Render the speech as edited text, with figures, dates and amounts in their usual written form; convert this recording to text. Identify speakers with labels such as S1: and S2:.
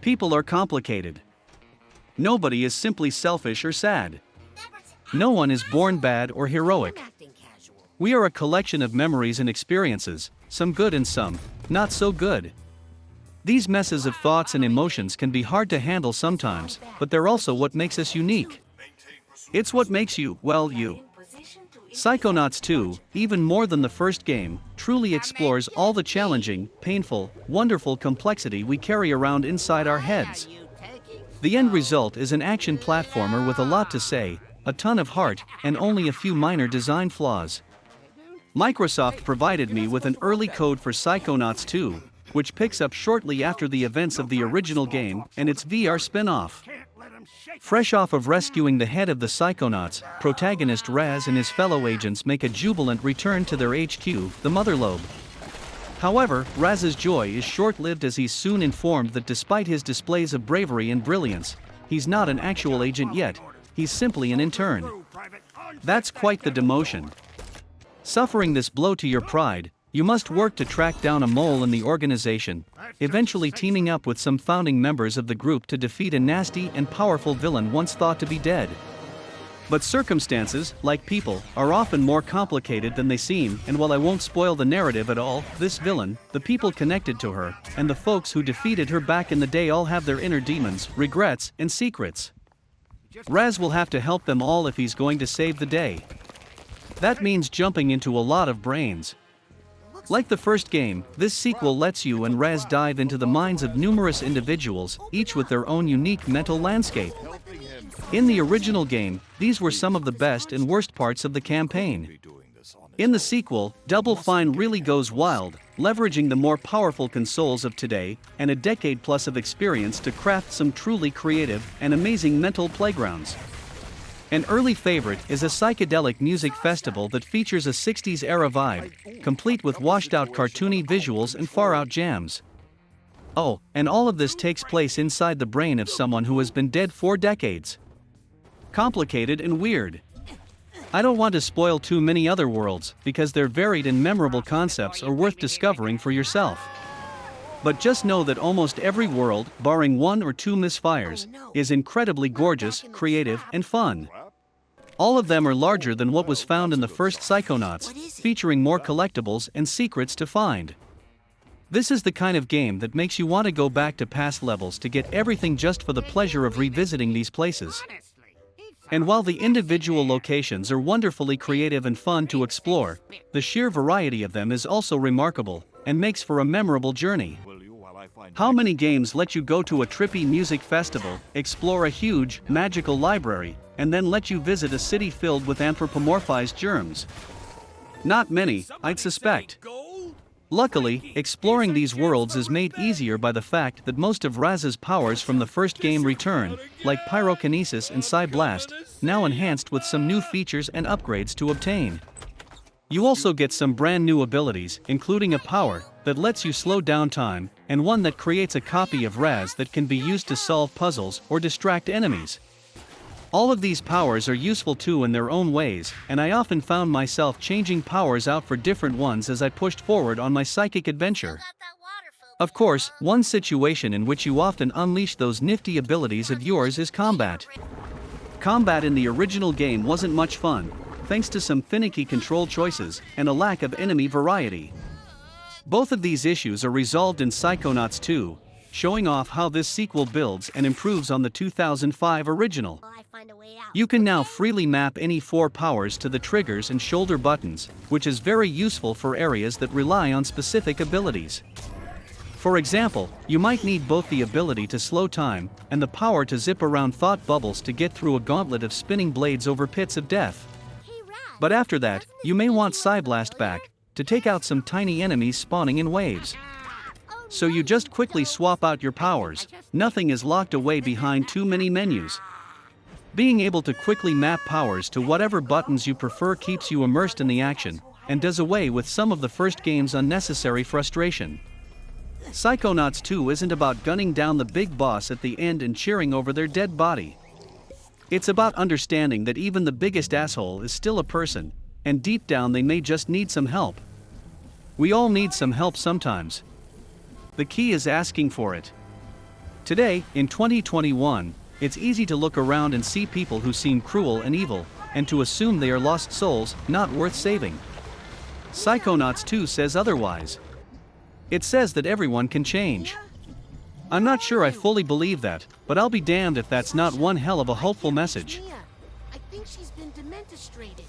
S1: People are complicated. Nobody is simply selfish or sad. No one is born bad or heroic. We are a collection of memories and experiences, some good and some not so good. These messes of thoughts and emotions can be hard to handle sometimes, but they're also what makes us unique. It's what makes you, well, you. Psychonauts 2, even more than the first game, truly explores all the challenging, painful, wonderful complexity we carry around inside our heads. The end result is an action platformer with a lot to say, a ton of heart, and only a few minor design flaws. Microsoft provided me with an early code for Psychonauts 2, which picks up shortly after the events of the original game and its VR spin-off. Fresh off of rescuing the head of the Psychonauts, protagonist Raz and his fellow agents make a jubilant return to their HQ, the Motherlobe. However, Raz's joy is short-lived as he's soon informed that despite his displays of bravery and brilliance, he's not an actual agent yet, he's simply an intern. That's quite the demotion. Suffering this blow to your pride, you must work to track down a mole in the organization, eventually teaming up with some founding members of the group to defeat a nasty and powerful villain once thought to be dead. But circumstances, like people, are often more complicated than they seem, and while I won't spoil the narrative at all, this villain, the people connected to her, and the folks who defeated her back in the day all have their inner demons, regrets, and secrets. Raz will have to help them all if he's going to save the day. That means jumping into a lot of brains. Like the first game, this sequel lets you and Raz dive into the minds of numerous individuals, each with their own unique mental landscape. In the original game, these were some of the best and worst parts of the campaign. In the sequel, Double Fine really goes wild, leveraging the more powerful consoles of today and a decade plus of experience to craft some truly creative and amazing mental playgrounds. An early favorite is a psychedelic music festival that features a 60s-era vibe, complete with washed-out cartoony visuals and far-out jams. Oh, and all of this takes place inside the brain of someone who has been dead for decades. Complicated and weird. I don't want to spoil too many other worlds, because their varied and memorable concepts are worth discovering for yourself. But just know that almost every world, barring one or two misfires, is incredibly gorgeous, creative, and fun. All of them are larger than what was found in the first Psychonauts, featuring more collectibles and secrets to find. This is the kind of game that makes you want to go back to past levels to get everything just for the pleasure of revisiting these places. And while the individual locations are wonderfully creative and fun to explore, the sheer variety of them is also remarkable, and makes for a memorable journey. How many games let you go to a trippy music festival, explore a huge, magical library, and then let you visit a city filled with anthropomorphized germs? Not many, I'd suspect. Luckily, exploring these worlds is made easier by the fact that most of Raz's powers from the first game return, like pyrokinesis and Psyblast, now enhanced with some new features and upgrades to obtain. You also get some brand new abilities, including a power that lets you slow down time, and one that creates a copy of Raz that can be used to solve puzzles or distract enemies. All of these powers are useful too in their own ways, and I often found myself changing powers out for different ones as I pushed forward on my psychic adventure. Of course, one situation in which you often unleash those nifty abilities of yours is combat. Combat in the original game wasn't much fun, thanks to some finicky control choices and a lack of enemy variety. Both of these issues are resolved in Psychonauts 2, showing off how this sequel builds and improves on the 2005 original. You can now freely map any 4 powers to the triggers and shoulder buttons, which is very useful for areas that rely on specific abilities. For example, you might need both the ability to slow time and the power to zip around thought bubbles to get through a gauntlet of spinning blades over pits of death. But after that, you may want Psyblast back, to take out some tiny enemies spawning in waves. So you just quickly swap out your powers, nothing is locked away behind too many menus. Being able to quickly map powers to whatever buttons you prefer keeps you immersed in the action, and does away with some of the first game's unnecessary frustration. Psychonauts 2 isn't about gunning down the big boss at the end and cheering over their dead body. It's about understanding that even the biggest asshole is still a person, and deep down they may just need some help. We all need some help sometimes. The key is asking for it. Today, in 2021, it's easy to look around and see people who seem cruel and evil, and to assume they are lost souls, not worth saving. Psychonauts 2 says otherwise. It says that everyone can change. I'm not sure I fully believe that, but I'll be damned if that's not one hell of a hopeful message.
S2: I think she's been dementostrated.